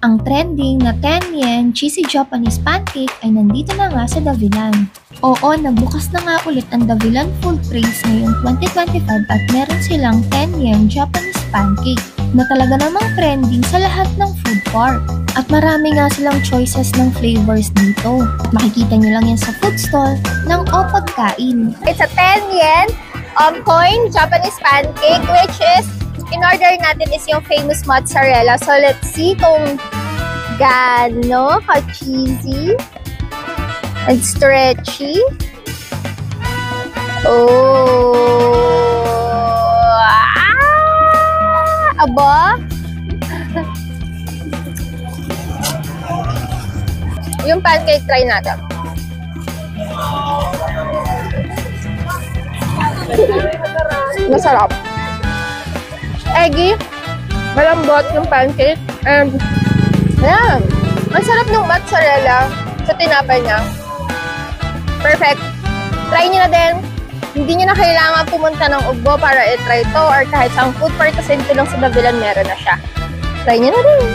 Ang trending na 10 yen cheesy Japanese pancake ay nandito na nga sa Davilan. Oo, nagbukas na nga ulit ang Davilan Food Trace ngayong 2025 at meron silang 10 yen Japanese pancake na talaga namang trending sa lahat ng food court. At marami nga silang choices ng flavors dito. Makikita nyo lang yan sa food stall ng Opodkain. It's a 10 yen coin Japanese pancake, which is in order natin is yung famous mozzarella. So let's see kung gaano ka-cheesy and stretchy. Oh! Aba! Yung pancake, try natin. Masarap. Eggy, malambot yung pancake, and ayan, ang sarap ng mozzarella sa tinapay niya. Perfect. Try nyo na din. Hindi nyo na kailangan pumunta ng Ugbo para i-try to or kahit sa food park kasi dito lang sa Davilan meron na siya. Try nyo na din.